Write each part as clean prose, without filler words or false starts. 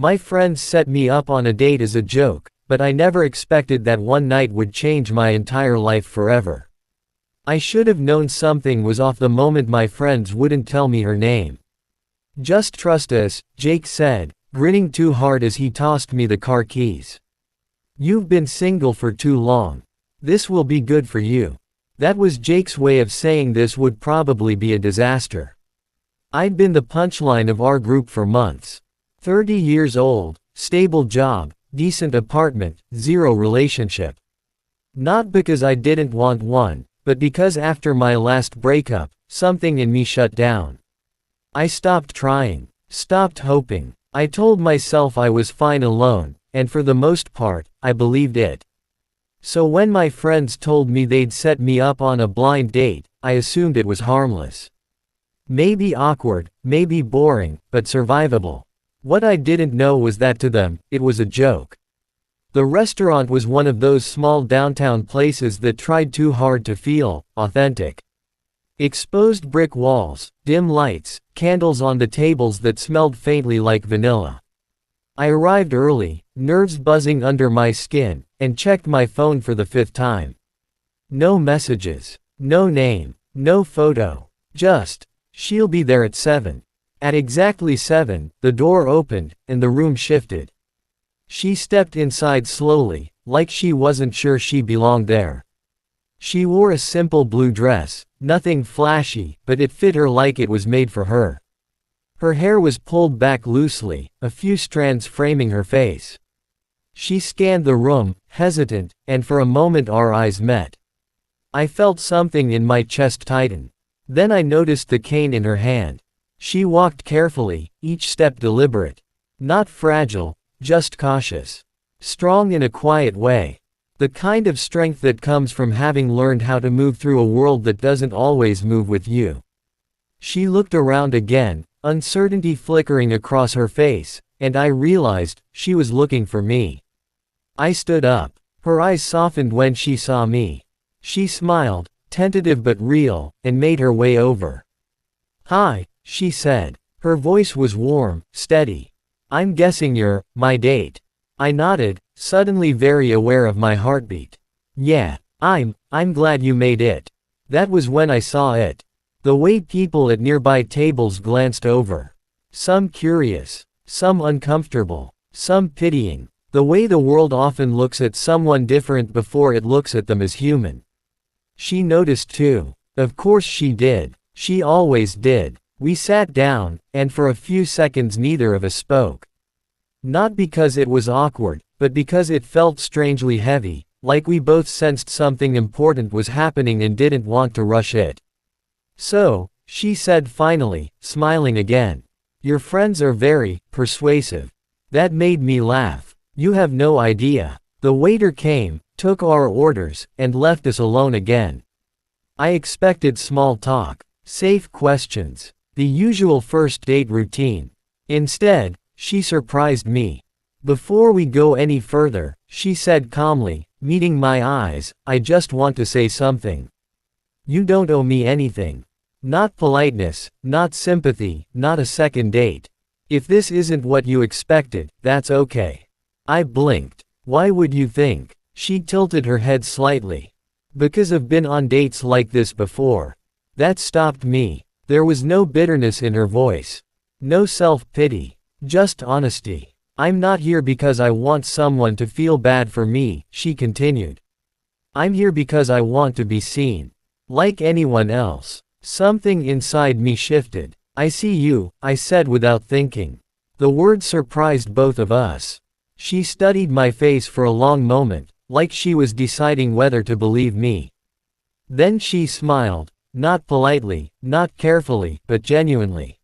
My friends set me up on a date as a joke, but I never expected that one night would change my entire life forever. I should have known something was off the moment my friends wouldn't tell me her name. Just trust us, Jake said, grinning too hard as he tossed me the car keys. You've been single for too long. This will be good for you. That was Jake's way of saying this would probably be a disaster. I'd been the punchline of our group for months. 30 years old, stable job, decent apartment, zero relationship. Not because I didn't want one, but because after my last breakup, something in me shut down. I stopped trying, stopped hoping. I told myself I was fine alone, and for the most part, I believed it. So when my friends told me they'd set me up on a blind date, I assumed it was harmless. Maybe awkward, maybe boring, but survivable. What I didn't know was that to them, it was a joke. The restaurant was one of those small downtown places that tried too hard to feel authentic. Exposed brick walls, dim lights, candles on the tables that smelled faintly like vanilla. I arrived early, nerves buzzing under my skin, and checked my phone for the 5th time. No messages, no name, no photo, just, she'll be there at 7. At exactly 7, the door opened, and the room shifted. She stepped inside slowly, like she wasn't sure she belonged there. She wore a simple blue dress, nothing flashy, but it fit her like it was made for her. Her hair was pulled back loosely, a few strands framing her face. She scanned the room, hesitant, and for a moment our eyes met. I felt something in my chest tighten. Then I noticed the cane in her hand. She walked carefully, each step deliberate. Not fragile, just cautious. Strong in a quiet way. The kind of strength that comes from having learned how to move through a world that doesn't always move with you. She looked around again, uncertainty flickering across her face, and I realized she was looking for me. I stood up. Her eyes softened when she saw me. She smiled, tentative but real, and made her way over. "Hi," she said. Her voice was warm, steady. "I'm guessing you're my date." I nodded, suddenly very aware of my heartbeat. "Yeah, I'm glad you made it." That was when I saw it. The way people at nearby tables glanced over. Some curious, some uncomfortable, some pitying. The way the world often looks at someone different before it looks at them as human. She noticed too. Of course she did. She always did. We sat down, and for a few seconds neither of us spoke. Not because it was awkward, but because it felt strangely heavy, like we both sensed something important was happening and didn't want to rush it. "So," she said finally, smiling again. "Your friends are very persuasive." That made me laugh. "You have no idea." The waiter came, took our orders, and left us alone again. I expected small talk, safe questions, the usual first date routine. Instead, she surprised me. "Before we go any further," she said calmly, meeting my eyes, "I just want to say something. You don't owe me anything. Not politeness, not sympathy, not a second date. If this isn't what you expected, that's okay." I blinked. "Why would you think?" She tilted her head slightly. "Because I've been on dates like this before." That stopped me. There was no bitterness in her voice. No self-pity. Just honesty. "I'm not here because I want someone to feel bad for me," she continued. "I'm here because I want to be seen. Like anyone else." Something inside me shifted. "I see you," I said without thinking. The word surprised both of us. She studied my face for a long moment, like she was deciding whether to believe me. Then she smiled, not politely, not carefully, but genuinely.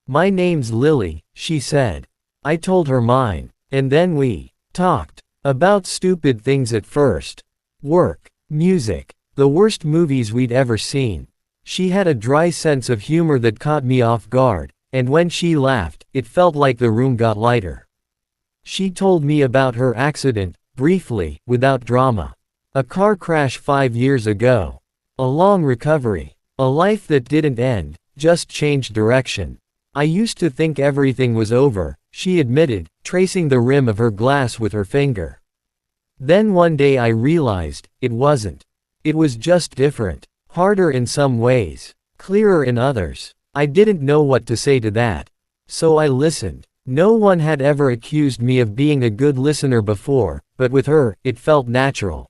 "My name's Lily," she said. I told her mine, and then we talked about stupid things at first. Work, music, the worst movies we'd ever seen. She had a dry sense of humor that caught me off guard, and when she laughed, it felt like the room got lighter. She told me about her accident, briefly, without drama. A car crash 5 years ago. A long recovery. A life that didn't end, just changed direction. I used to think everything was over, she admitted, tracing the rim of her glass with her finger. Then one day I realized, it wasn't. It was just different. Harder in some ways. Clearer in others. I didn't know what to say to that. So I listened. No one had ever accused me of being a good listener before, but with her, it felt natural.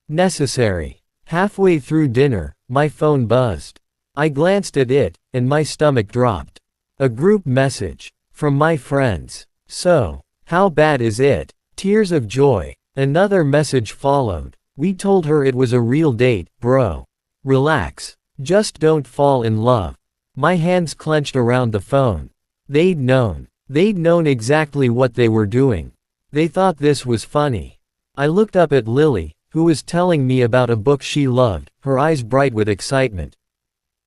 Necessary. Halfway through dinner, my phone buzzed. I glanced at it, and my stomach dropped. A group message. From my friends. So, how bad is it? Tears of joy. Another message followed. We told her it was a real date, bro. Relax. Just don't fall in love. My hands clenched around the phone. They'd known. They'd known exactly what they were doing. They thought this was funny. I looked up at Lily, who was telling me about a book she loved, her eyes bright with excitement.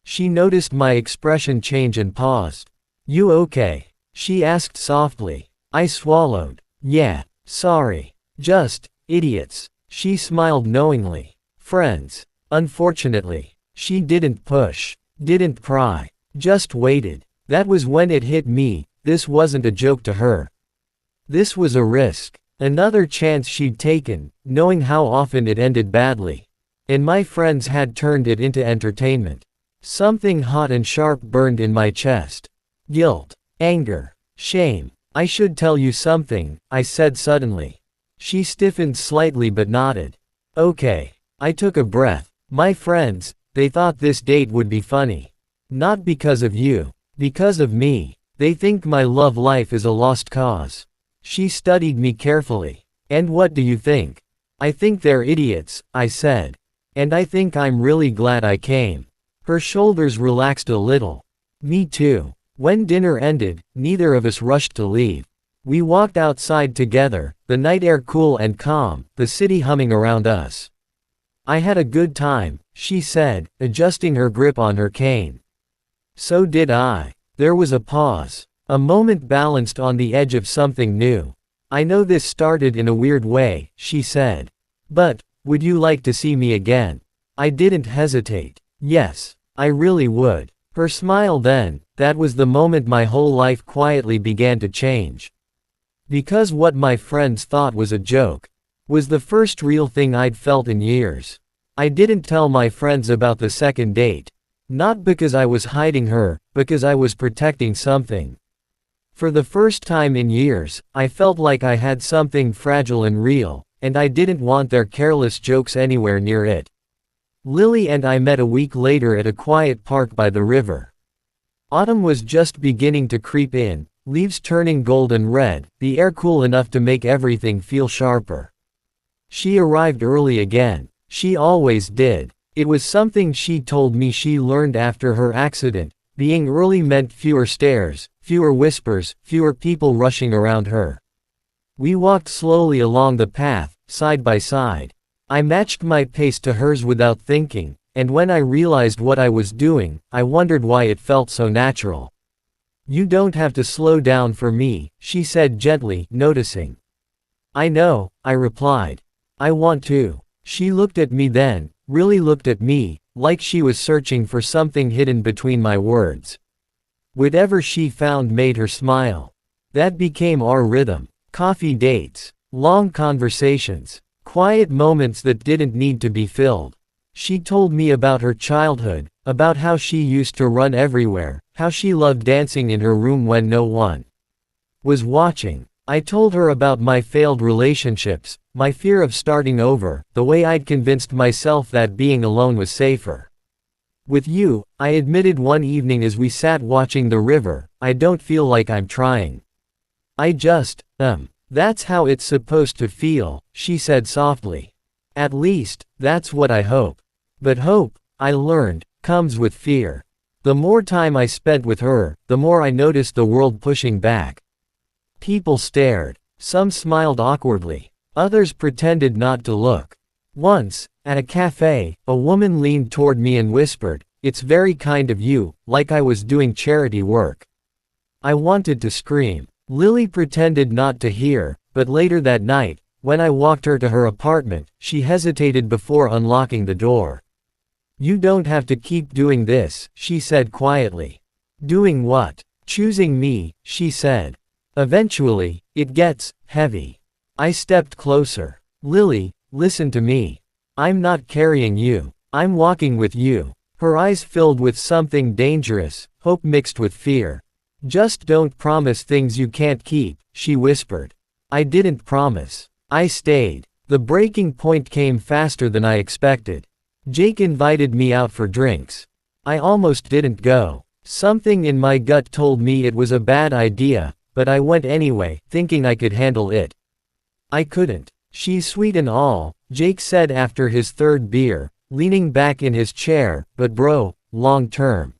She noticed my expression change and paused. You okay? She asked softly. I swallowed. Yeah, sorry. Just, idiots. She smiled knowingly. Friends. Unfortunately. She didn't push. Didn't pry. Just waited. That was when it hit me, this wasn't a joke to her. This was a risk. Another chance she'd taken, knowing how often it ended badly. And my friends had turned it into entertainment. Something hot and sharp burned in my chest. Guilt. Anger. Shame. I should tell you something, I said suddenly. She stiffened slightly but nodded. Okay. I took a breath. My friends, they thought this date would be funny. Not because of you. Because of me. They think my love life is a lost cause. She studied me carefully. And what do you think? I think they're idiots, I said. And I think I'm really glad I came. Her shoulders relaxed a little. Me too. When dinner ended, neither of us rushed to leave. We walked outside together, the night air cool and calm, the city humming around us. I had a good time, she said, adjusting her grip on her cane. So did I. There was a pause. A moment balanced on the edge of something new. I know this started in a weird way, she said. But, would you like to see me again? I didn't hesitate. Yes, I really would. Her smile then, that was the moment my whole life quietly began to change. Because what my friends thought was a joke was the first real thing I'd felt in years. I didn't tell my friends about the second date. Not because I was hiding her, because I was protecting something. For the first time in years, I felt like I had something fragile and real, and I didn't want their careless jokes anywhere near it. Lily and I met a week later at a quiet park by the river. Autumn was just beginning to creep in, leaves turning gold and red, the air cool enough to make everything feel sharper. She arrived early again. She always did. It was something she told me she learned after her accident. Being early meant fewer stares, fewer whispers, fewer people rushing around her. We walked slowly along the path, side by side. I matched my pace to hers without thinking, and when I realized what I was doing, I wondered why it felt so natural. You don't have to slow down for me, she said gently, noticing. I know, I replied. I want to. She looked at me then, really looked at me, like she was searching for something hidden between my words. Whatever she found made her smile. That became our rhythm. Coffee dates. Long conversations. Quiet moments that didn't need to be filled. She told me about her childhood, about how she used to run everywhere, how she loved dancing in her room when no one was watching. I told her about my failed relationships, my fear of starting over, the way I'd convinced myself that being alone was safer. With you, I admitted one evening as we sat watching the river, I don't feel like I'm trying. I just, that's how it's supposed to feel, she said softly. At least, that's what I hope. But hope, I learned, comes with fear. The more time I spent with her, the more I noticed the world pushing back. People stared. Some smiled awkwardly. Others pretended not to look. Once, at a cafe, a woman leaned toward me and whispered, "It's very kind of you," like I was doing charity work. I wanted to scream. Lily pretended not to hear, but later that night, when I walked her to her apartment, she hesitated before unlocking the door. "You don't have to keep doing this," she said quietly. "Doing what?" Choosing me, she said. Eventually, it gets heavy. I stepped closer. Lily, listen to me. I'm not carrying you. I'm walking with you. Her eyes filled with something dangerous, hope mixed with fear. Just don't promise things you can't keep, she whispered. I didn't promise. I stayed. The breaking point came faster than I expected. Jake invited me out for drinks. I almost didn't go. Something in my gut told me it was a bad idea, but I went anyway, thinking I could handle it. I couldn't. She's sweet and all, Jake said after his third beer, leaning back in his chair, but bro, long term.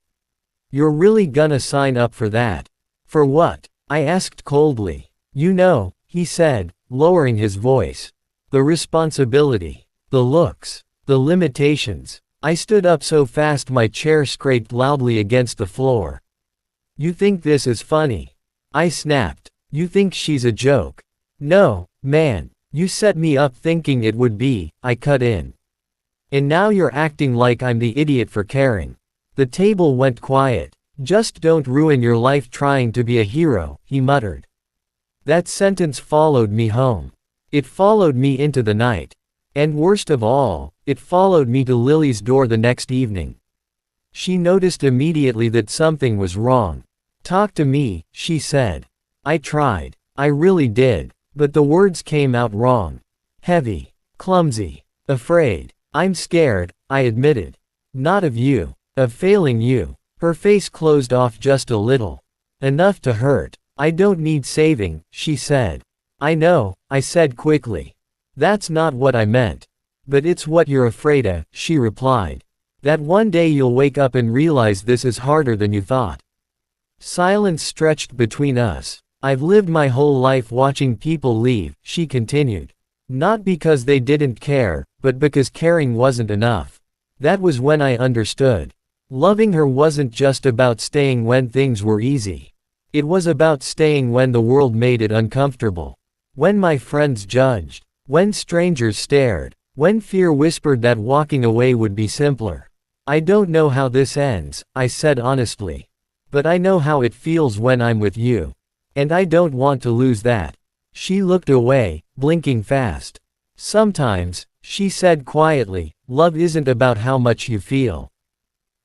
You're really gonna sign up for that? For what? I asked coldly. You know, he said, lowering his voice. The responsibility. The looks. The limitations. I stood up so fast my chair scraped loudly against the floor. You think this is funny? I snapped. You think she's a joke? No, man. You set me up thinking it would be, I cut in. And now you're acting like I'm the idiot for caring. The table went quiet. Just don't ruin your life trying to be a hero, he muttered. That sentence followed me home. It followed me into the night. And worst of all, it followed me to Lily's door the next evening. She noticed immediately that something was wrong. Talk to me, she said. I tried. I really did. But the words came out wrong. Heavy. Clumsy. Afraid. I'm scared, I admitted. Not of you. Of failing you. Her face closed off just a little. Enough to hurt. I don't need saving, she said. I know, I said quickly. That's not what I meant. But it's what you're afraid of, she replied. That one day you'll wake up and realize this is harder than you thought. Silence stretched between us. I've lived my whole life watching people leave, she continued. Not because they didn't care, but because caring wasn't enough. That was when I understood. Loving her wasn't just about staying when things were easy. It was about staying when the world made it uncomfortable. When my friends judged. When strangers stared. When fear whispered that walking away would be simpler. I don't know how this ends, I said honestly. But I know how it feels when I'm with you. And I don't want to lose that. She looked away, blinking fast. Sometimes, she said quietly, love isn't about how much you feel.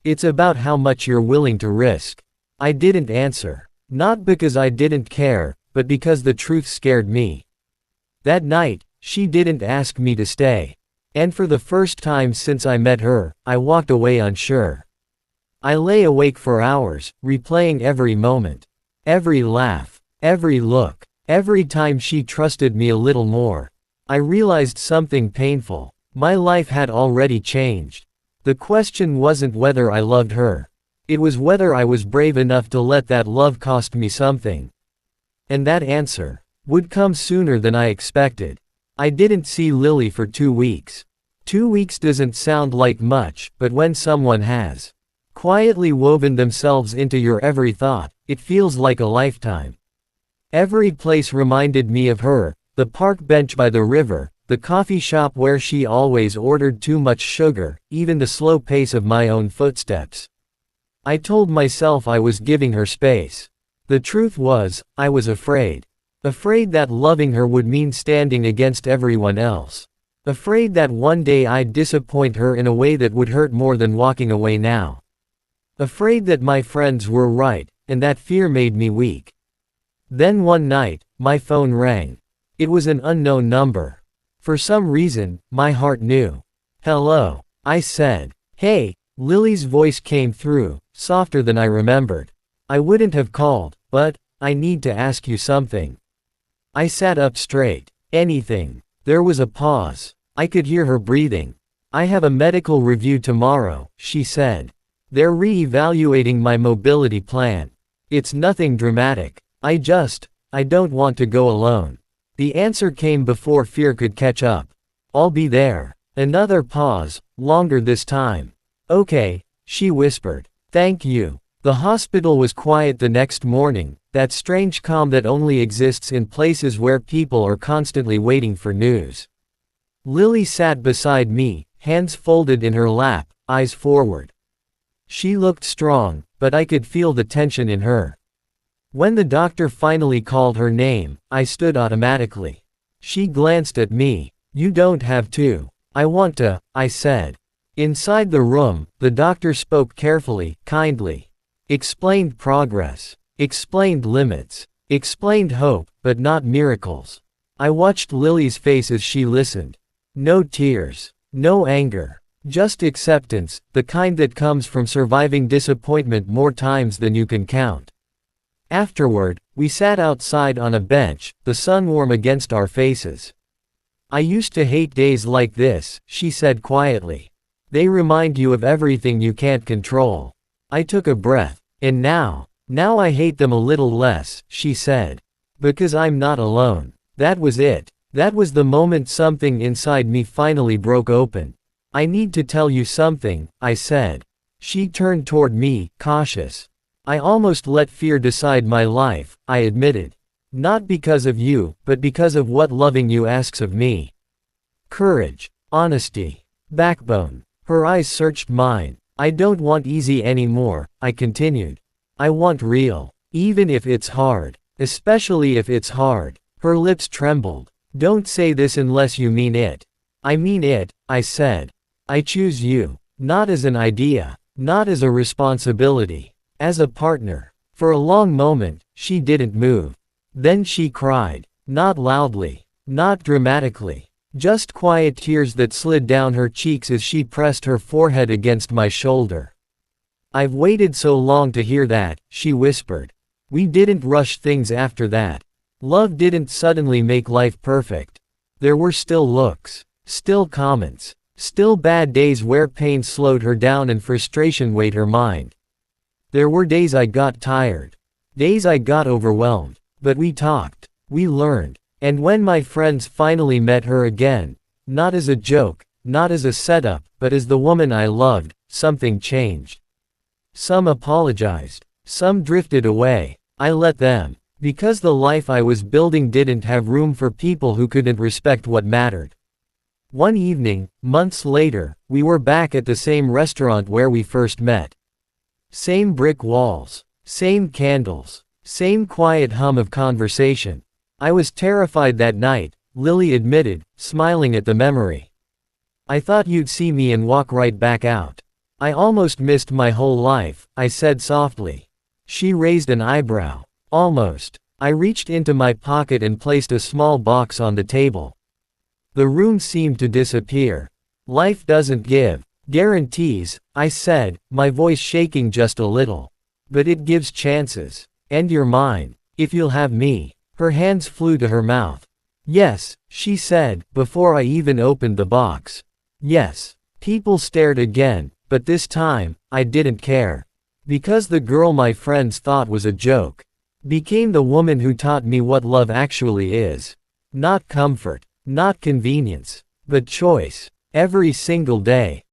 It's about how much you're willing to risk. I didn't answer. Not because I didn't care, but because the truth scared me. That night, she didn't ask me to stay. And for the first time since I met her, I walked away unsure. I lay awake for hours, replaying every moment. Every laugh. Every look. Every time she trusted me a little more. I realized something painful. My life had already changed. The question wasn't whether I loved her. It was whether I was brave enough to let that love cost me something. And that answer would come sooner than I expected. I didn't see Lily for 2 weeks. 2 weeks doesn't sound like much, but when someone has quietly woven themselves into your every thought, it feels like a lifetime. Every place reminded me of her, the park bench by the river, the coffee shop where she always ordered too much sugar, even the slow pace of my own footsteps. I told myself I was giving her space. The truth was, I was afraid. Afraid that loving her would mean standing against everyone else. Afraid that one day I'd disappoint her in a way that would hurt more than walking away now. Afraid that my friends were right, and that fear made me weak. Then one night, my phone rang. It was an unknown number. For some reason, my heart knew. Hello, I said. Hey, Lily's voice came through, softer than I remembered. I wouldn't have called, but I need to ask you something. I sat up straight. Anything. There was a pause. I could hear her breathing. I have a medical review tomorrow, she said. They're re-evaluating my mobility plan. It's nothing dramatic. I don't want to go alone. The answer came before fear could catch up. I'll be there. Another pause, longer this time. Okay, she whispered. Thank you. The hospital was quiet the next morning, that strange calm that only exists in places where people are constantly waiting for news. Lily sat beside me, hands folded in her lap, eyes forward. She looked strong, but I could feel the tension in her. When the doctor finally called her name, I stood automatically. She glanced at me. "You don't have to." "I want to," I said. Inside the room, the doctor spoke carefully, kindly. Explained progress. Explained limits. Explained hope, but not miracles. I watched Lily's face as she listened. No tears. No anger. Just acceptance, the kind that comes from surviving disappointment more times than you can count. Afterward, we sat outside on a bench, the sun warm against our faces. "I used to hate days like this," she said quietly. "They remind you of everything you can't control." I took a breath. "And now I hate them a little less," she said. "Because I'm not alone." That was it. That was the moment something inside me finally broke open. "I need to tell you something," I said. She turned toward me, cautious. "I almost let fear decide my life," I admitted. "Not because of you, but because of what loving you asks of me. Courage, honesty, backbone." Her eyes searched mine. "I don't want easy anymore," I continued. "I want real. Even if it's hard. Especially if it's hard." Her lips trembled. "Don't say this unless you mean it." "I mean it," I said. "I choose you. Not as an idea. Not as a responsibility. As a partner." For a long moment, she didn't move. Then she cried. Not loudly. Not dramatically. Just quiet tears that slid down her cheeks as she pressed her forehead against my shoulder. "I've waited so long to hear that," she whispered. "We didn't rush things after that. Love didn't suddenly make life perfect. There were still looks. Still comments. Still bad days where pain slowed her down and frustration weighed her mind. There were days I got tired. Days I got overwhelmed. But we talked. We learned. And when my friends finally met her again, not as a joke, not as a setup, but as the woman I loved, something changed. Some apologized. Some drifted away. I let them. Because the life I was building didn't have room for people who couldn't respect what mattered. One evening, months later, we were back at the same restaurant where we first met. Same brick walls. Same candles. Same quiet hum of conversation. "I was terrified that night," Lily admitted, smiling at the memory. "I thought you'd see me and walk right back out. I almost missed my whole life," I said softly. She raised an eyebrow. "Almost." I reached into my pocket and placed a small box on the table. The room seemed to disappear. "Life doesn't give guarantees," I said, my voice shaking just a little. "But it gives chances. And you're mine. If you'll have me." Her hands flew to her mouth. "Yes," she said, before I even opened the box. "Yes." People stared again, but this time, I didn't care. Because the girl my friends thought was a joke became the woman who taught me what love actually is. Not comfort. Not convenience. But choice. Every single day.